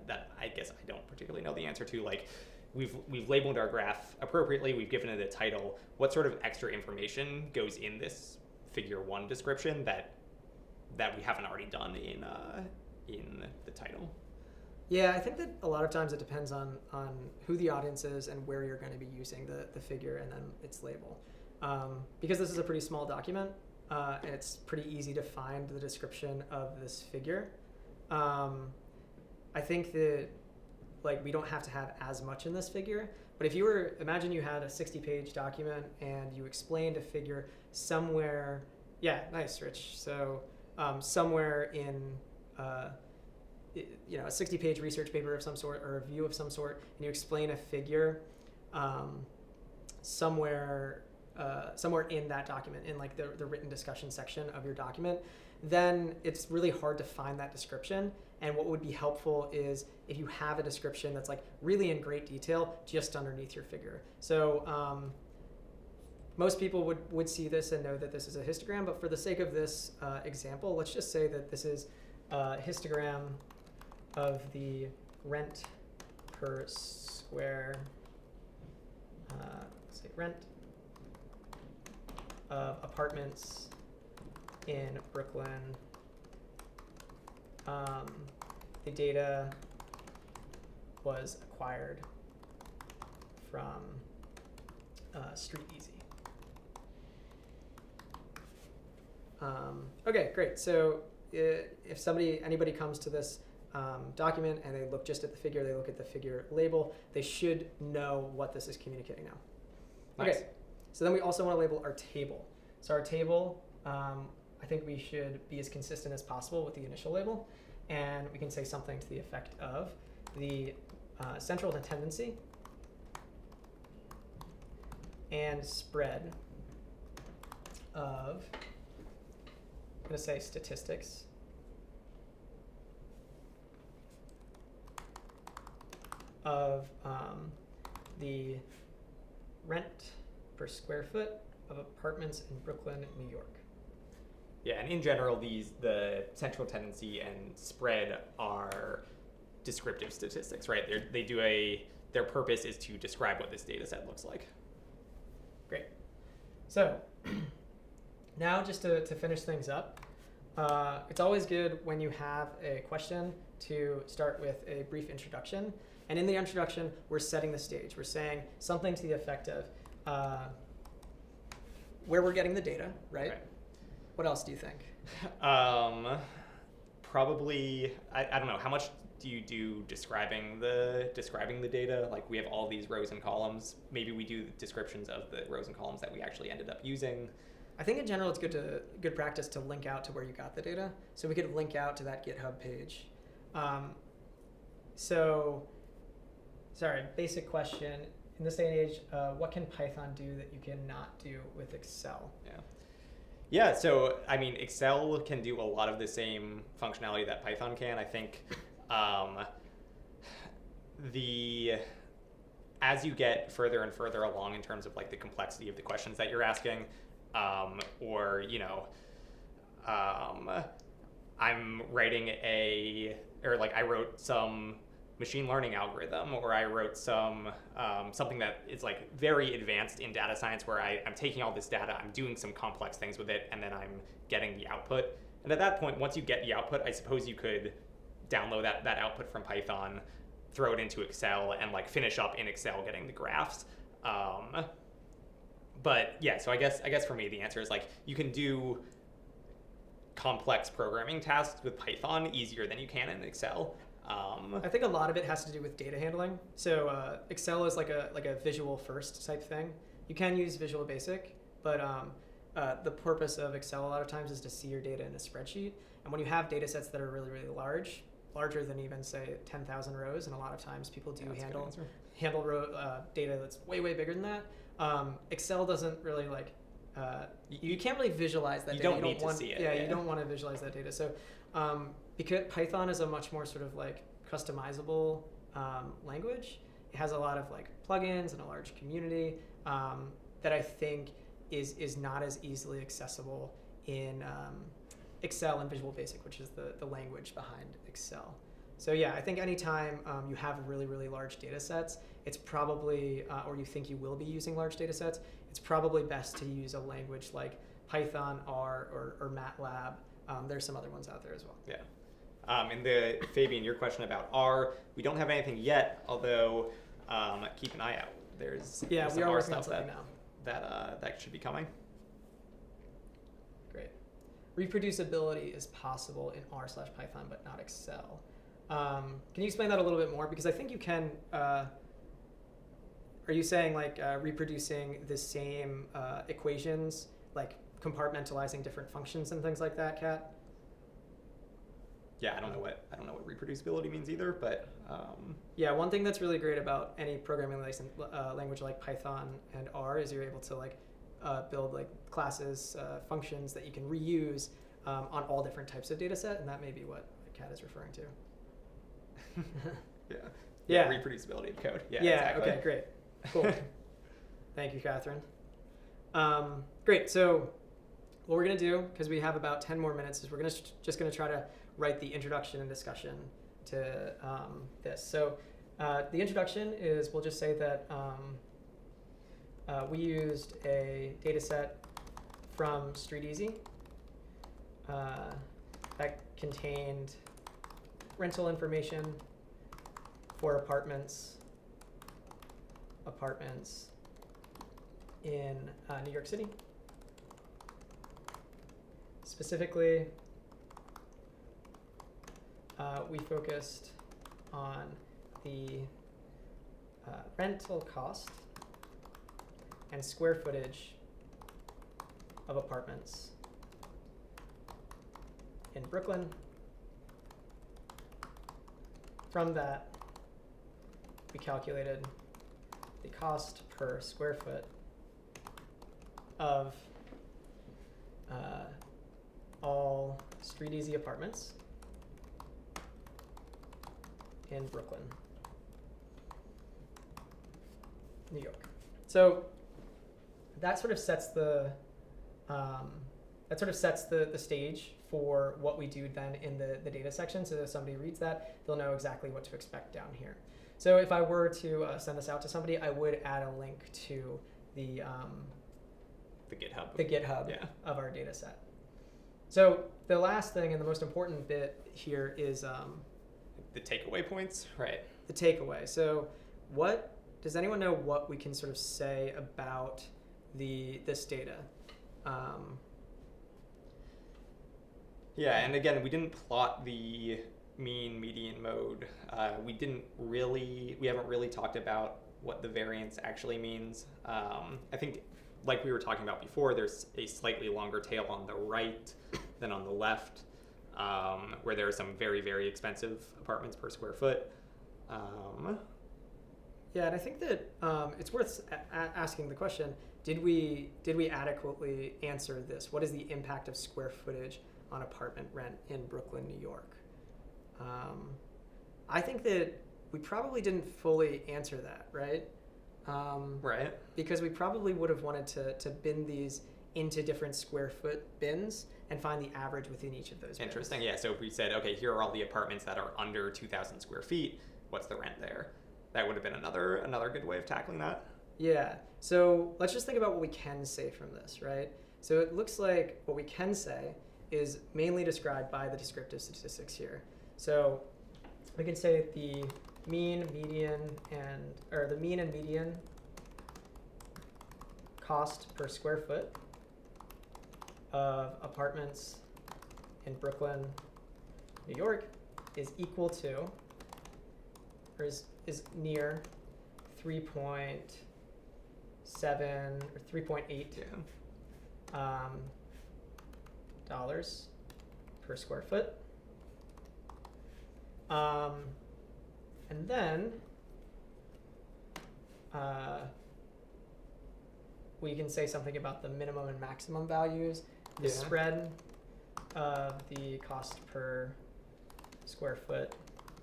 that I guess I don't particularly know the answer to. Like, we've labeled our graph appropriately, we've given it a title. What sort of extra information goes in this figure 1 description that we haven't already done in the title? Yeah, I think that a lot of times it depends on who the audience is and where you're going to be using the figure and then its label. Because this is a pretty small document, and it's pretty easy to find the description of this figure. I think that like we don't have to have as much in this figure, but if you were, imagine you had a 60-page document and you explained a figure somewhere, yeah, nice, Rich. So somewhere in a 60-page research paper of some sort or a review of some sort, and you explain a figure somewhere somewhere in that document, in like the written discussion section of your document, then it's really hard to find that description. And what would be helpful is if you have a description that's like really in great detail just underneath your figure. So most people would see this and know that this is a histogram, but for the sake of this example, let's just say that this is a histogram of the rent per square, say rent of apartments in Brooklyn. The data was acquired from Street Easy. Okay, great. So if anybody comes to this document and they look just at the figure, they look at the figure label, they should know what this is communicating now. Nice. Okay, so then we also want to label our table. So our table, I think we should be as consistent as possible with the initial label, and we can say something to the effect of the central tendency and spread of, I'm going to say statistics of the rent per square foot of apartments in Brooklyn, New York. Yeah, and in general, the central tendency and spread are descriptive statistics, right? Their purpose is to describe what this data set looks like. Great. So now just to finish things up, it's always good when you have a question to start with a brief introduction. And in the introduction, we're setting the stage. We're saying something to the effect of where we're getting the data, right? What else do you think? Probably, I don't know, how much do you do describing the data? Like we have all these rows and columns. Maybe we do descriptions of the rows and columns that we actually ended up using. I think in general it's good practice to link out to where you got the data. So we could link out to that GitHub page. Basic question. In this day and age, what can Python do that you cannot do with Excel? Yeah, so I mean, Excel can do a lot of the same functionality that Python can. I think as you get further and further along in terms of like the complexity of the questions that you're asking, I'm writing I wrote some machine learning algorithm, or I wrote something that is like very advanced in data science, where I'm taking all this data, I'm doing some complex things with it, and then I'm getting the output. And at that point, once you get the output, I suppose you could download that output from Python, throw it into Excel, and like finish up in Excel getting the graphs. But yeah, so I guess for me the answer is like you can do complex programming tasks with Python easier than you can in Excel. I think a lot of it has to do with data handling. So Excel is like a visual first type thing. You can use Visual Basic, but the purpose of Excel a lot of times is to see your data in a spreadsheet. And when you have data sets that are really, really large, larger than even say 10,000 rows, and a lot of times people do handle data that's way, way bigger than that. Excel doesn't really you can't really visualize that data. You don't need to see it. Yeah, you don't want to visualize that data. So because Python is a much more sort of like customizable language, it has a lot of like plugins and a large community that I think is not as easily accessible in Excel and Visual Basic, which is the language behind Excel. So yeah, I think anytime you have really, really large data sets, it's probably, or you think you will be using large data sets, it's probably best to use a language like Python, R, or MATLAB. There's some other ones out there as well. Yeah. Fabian, your question about R, we don't have anything yet, although keep an eye out. There's some we are R working on stuff something now. that should be coming. Great. Reproducibility is possible in R/Python, but not Excel. Can you explain that a little bit more? Because I think you can. Are you saying like reproducing the same equations, like compartmentalizing different functions and things like that, Kat? Yeah, I don't know what reproducibility means either, but yeah, one thing that's really great about any programming language like Python and R is you're able to like build like classes, functions that you can reuse on all different types of data set, and that may be what Kat is referring to. Yeah. Yeah. Reproducibility of code. Yeah. Yeah. Exactly. Okay. Great. Cool. Thank you, Catherine. Great. So what we're gonna do, because we have about 10 more minutes, is we're just gonna try to write the introduction and discussion to this. So the introduction is, we'll just say that we used a data set from StreetEasy that contained rental information for apartments in New York City. Specifically, we focused on the rental cost and square footage of apartments in Brooklyn. From that, we calculated the cost per square foot of all StreetEasy apartments in Brooklyn, New York. So that sort of sets the stage for what we do then in the data section. So if somebody reads that, they'll know exactly what to expect down here. So if I were to send this out to somebody, I would add a link to the GitHub Yeah. of our data set. So the last thing and the most important bit here is The takeaway points, right? the takeaway. So what does anyone know what we can sort of say about this data? Yeah, and again, we didn't plot the mean, median, mode. We haven't really talked about what the variance actually means. I think, like we were talking about before, there's a slightly longer tail on the right than on the left, where there are some very, very expensive apartments per square foot. Yeah, and I think that it's worth asking the question, did we adequately answer this? What is the impact of square footage on apartment rent in Brooklyn, New York? I think that we probably didn't fully answer that, right? Right. Because we probably would have wanted to bin these into different square foot bins and find the average within each of those bins. Interesting. Yeah. So if we said, okay, here are all the apartments that are under 2,000 square feet, what's the rent there? That would have been another good way of tackling that. Yeah. So let's just think about what we can say from this, right? So it looks like what we can say is mainly described by the descriptive statistics here. So we can say the mean and median cost per square foot of apartments in Brooklyn, New York is equal to, or is near 3.7 or 3.8 dollars per square foot. And then we can say something about the minimum and maximum values. The spread of the cost per square foot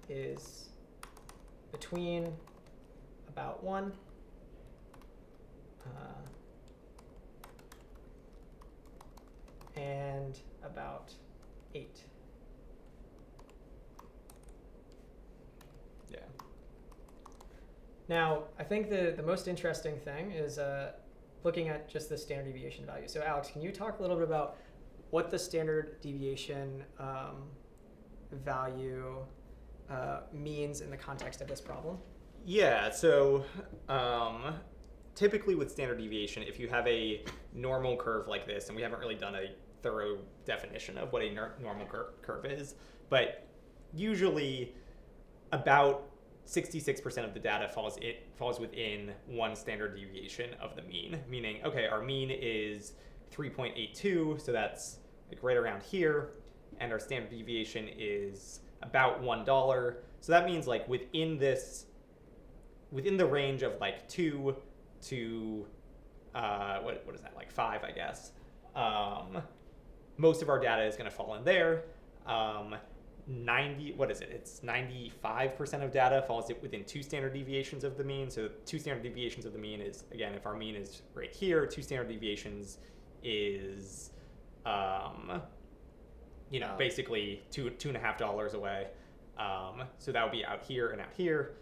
is between about 1 and about 8. Yeah. Now, I think the most interesting thing is looking at just the standard deviation value. So Alex, can you talk a little bit about what the standard deviation value means in the context of this problem? Yeah, so typically with standard deviation, if you have a normal curve like this, and we haven't really done a thorough definition of what a normal curve is, but usually about 66% of the data falls within one standard deviation of the mean, meaning, okay, our mean is 3.82, so that's like right around here, and our standard deviation is about $1. So that means like within the range of like 2 to what is that, like 5, I guess. Most of our data is going to fall in there. 95% of data falls within 2 standard deviations of the mean. So 2 standard deviations of the mean is, again, if our mean is right here, 2 standard deviations is, basically $2.50 away. So that would be out here and out here.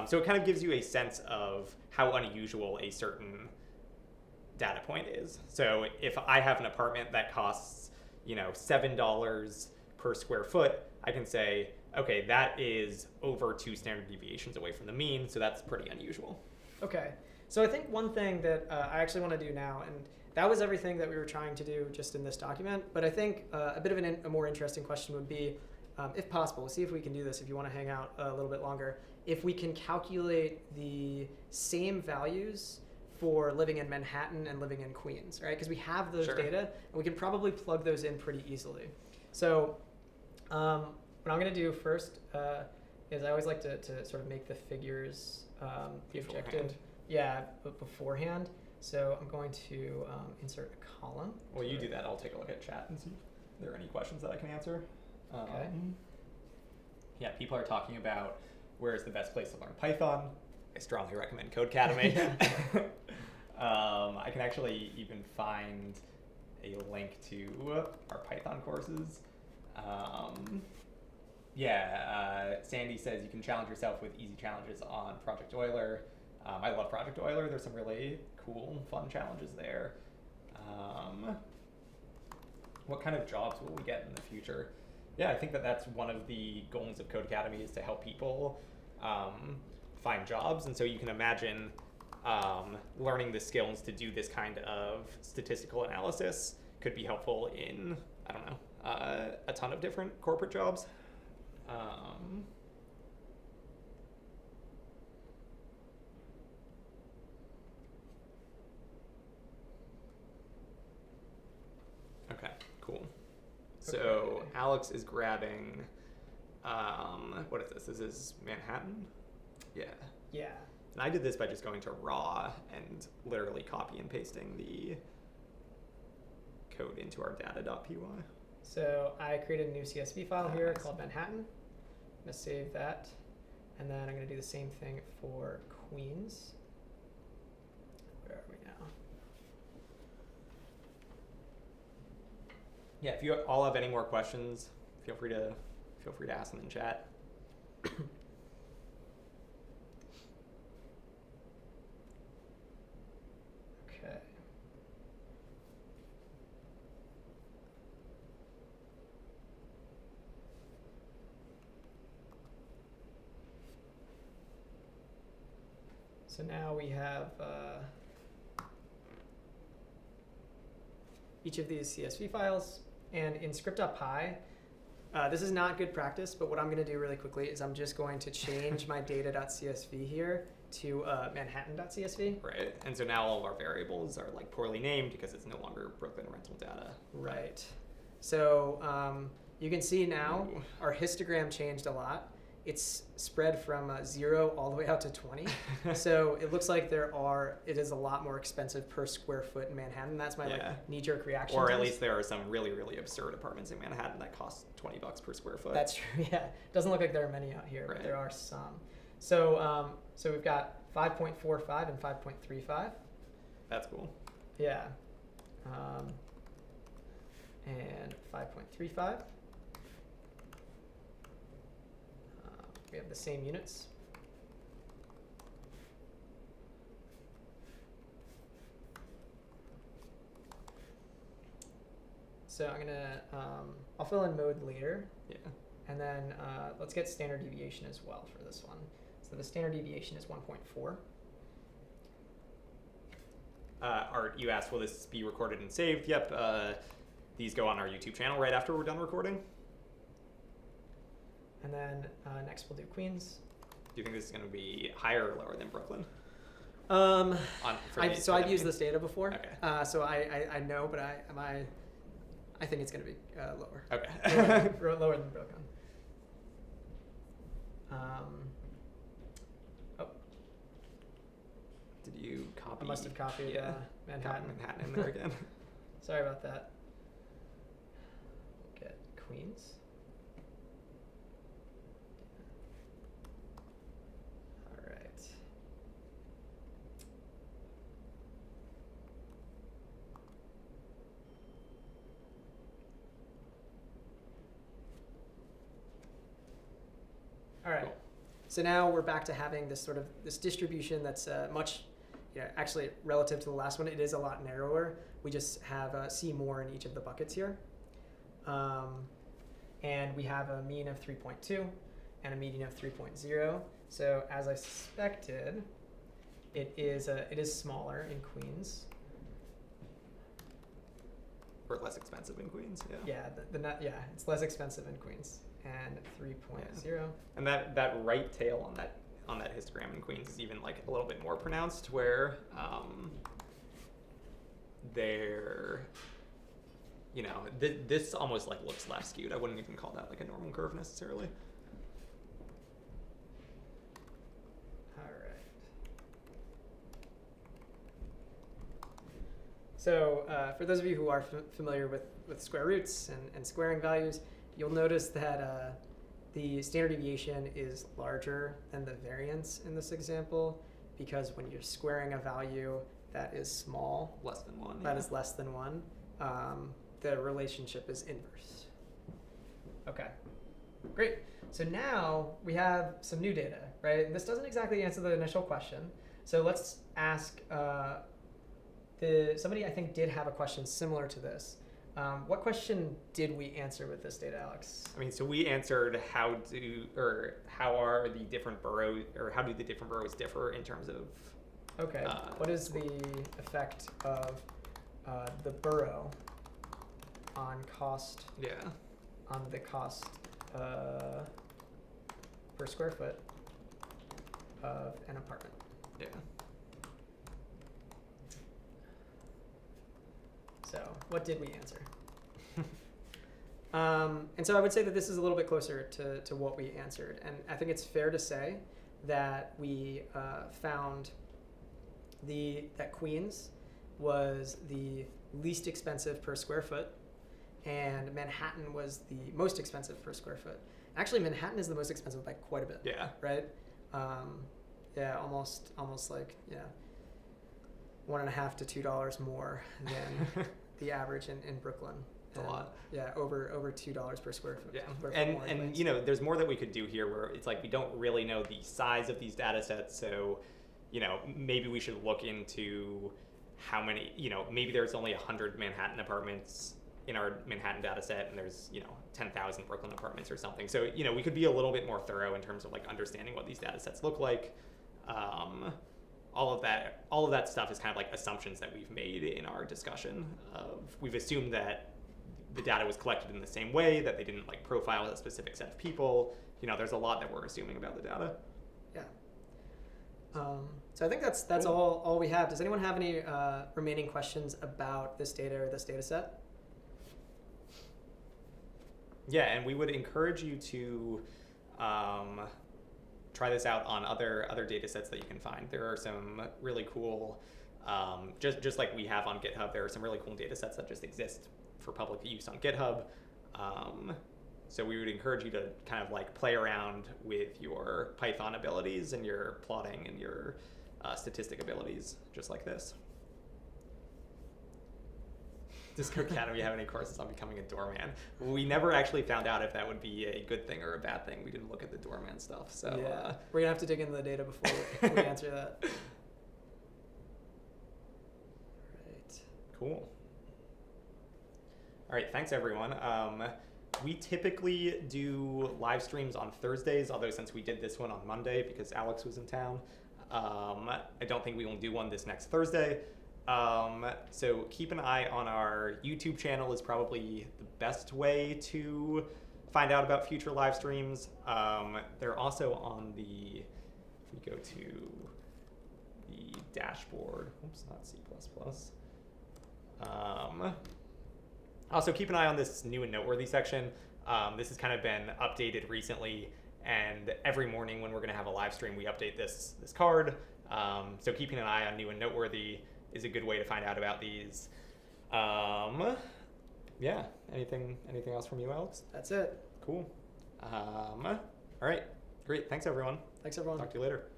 So it kind of gives you a sense of how unusual a certain data point is. So if I have an apartment that costs, $7 per square foot, I can say, okay, that is over 2 standard deviations away from the mean, so that's pretty unusual. Okay, so I think one thing that I actually want to do now, and that was everything that we were trying to do just in this document, but I think a bit of a more interesting question would be, if possible, see if we can do this if you want to hang out a little bit longer, if we can calculate the same values for living in Manhattan and living in Queens, right? Because we have those data, and we can probably plug those in pretty easily. So what I'm going to do first is I always like to sort of make the figures the objective. Yeah, but beforehand. So I'm going to insert a column. Well, you do that. I'll take a look at chat and see if there are any questions that I can answer. Okay. Yeah, people are talking about where is the best place to learn Python. I strongly recommend Codecademy. I can actually even find a link to our Python courses. Sandy says you can challenge yourself with easy challenges on Project Euler. I love Project Euler. There's some really cool, fun challenges there. What kind of jobs will we get in the future? Yeah, I think that's one of the goals of Codecademy is to help people find jobs. And so you can imagine learning the skills to do this kind of statistical analysis could be helpful in, I don't know, a ton of different corporate jobs. Okay, cool. So Okay. Alex is grabbing, what is this? This is Manhattan? Yeah. Yeah. And I did this by just going to raw and literally copy and pasting the code into our data.py. So I created a new CSV file here Nice. called Manhattan. I'm going to save that. And then I'm going to do the same thing for Queens. Where are we now? Yeah, if you all have any more questions, feel free to ask them in chat. Okay. So now we have each of these CSV files, and in script.py, this is not good practice, but what I'm going to do really quickly is I'm just going to change my data.csv here to manhattan.csv. Right, and so now all of our variables are like poorly named because it's no longer Brooklyn rental data. Right. So you can see now Ooh. our histogram changed a lot. It's spread from 0 all the way out to 20. So it looks like it is a lot more expensive per square foot in Manhattan. That's my knee-jerk reaction. Or to at this. least there are some really, really absurd apartments in Manhattan that cost $20 per square foot. That's true. Yeah, doesn't look like there are many out here, Right. but there are some. So so we've got 5.45 and 5.35. That's cool. Yeah. And 5.35. We have the same units. So I'm gonna, I'll fill in mode later. Yeah. And then let's get standard deviation as well for this one. So the standard deviation is 1.4. Art, you asked, will this be recorded and saved? Yep. These go on our YouTube channel right after we're done recording. And then next we'll do Queens. Do you think this is going to be higher or lower than Brooklyn? So I've used this data before. Okay. So I know, but I think it's going to be lower. Okay. Lower than Brooklyn. Did you copy? I must have copied Yeah. Manhattan. Manhattan in there again. Sorry about that. Get Queens. All right. All right. Cool. So now we're back to having this sort of this distribution that's much, actually relative to the last one, it is a lot narrower. We just have C more in each of the buckets here. And we have a mean of 3.2 and a median of 3.0. So as I suspected, it is smaller in Queens. Or less expensive in Queens, Yeah, it's less expensive in Queens. And 3.0. And that right tail on that histogram in Queens is even like a little bit more pronounced, where this almost like looks left skewed. I wouldn't even call that like a normal curve necessarily. All right. So for those of you who are familiar with square roots and squaring values, you'll notice that the standard deviation is larger than the variance in this example, because when you're squaring a value that is small, Less than 1. that is less than 1, the relationship is inverse. Okay, great. So now we have some new data, right? And this doesn't exactly answer the initial question. So let's ask, somebody I think did have a question similar to this. What question did we answer with this data, Alex? I mean, so we answered how do the different boroughs differ in terms of. Okay. What is the effect of the borough on cost? Yeah. On the cost per square foot of an apartment. Yeah. So what did we answer? And so I would say that this is a little bit closer to what we answered. And I think it's fair to say that we found that Queens was the least expensive per square foot, and Manhattan was the most expensive per square foot. Actually, Manhattan is the most expensive by quite a bit. Yeah. Right? Almost like $1.50 to $2 more than the average in Brooklyn. It's a lot. Yeah, over $2 per square foot. Yeah, and there's more that we could do here, where it's like we don't really know the size of these data sets, so maybe we should look into how many. Maybe there's only 100 Manhattan apartments in our Manhattan data set, and there's 10,000 Brooklyn apartments or something. So we could be a little bit more thorough in terms of like understanding what these data sets look like. All of that stuff is kind of like assumptions that we've made in our discussion. We've assumed that the data was collected in the same way, that they didn't like profile a specific set of people. There's a lot that we're assuming about the data. Yeah. So I think that's Cool. all we have. Does anyone have any remaining questions about this data or this data set? Yeah, and we would encourage you to try this out on other data sets that you can find. There are some really cool, just like we have on GitHub, there are some really cool data sets that just exist for public use on GitHub. So we would encourage you to kind of like play around with your Python abilities and your plotting and your statistic abilities, just like this. Does Codecademy have any courses on becoming a doorman? We never actually found out if that would be a good thing or a bad thing. We didn't look at the doorman stuff. So yeah, we're gonna have to dig into the data before we answer that. Right. Cool. All right, thanks everyone. We typically do live streams on Thursdays, although since we did this one on Monday because Alex was in town, I don't think we will do one this next Thursday. So keep an eye on our YouTube channel is probably the best way to find out about future live streams. They're also on if we go to the dashboard, oops, not C++. Also keep an eye on this new and noteworthy section. This has kind of been updated recently, and every morning when we're gonna have a live stream, we update this card. So keeping an eye on new and noteworthy. is a good way to find out about these. Yeah. Anything else from you, Alex? That's it. Cool. All right. Great. Thanks, everyone. Thanks, everyone. Talk to you later.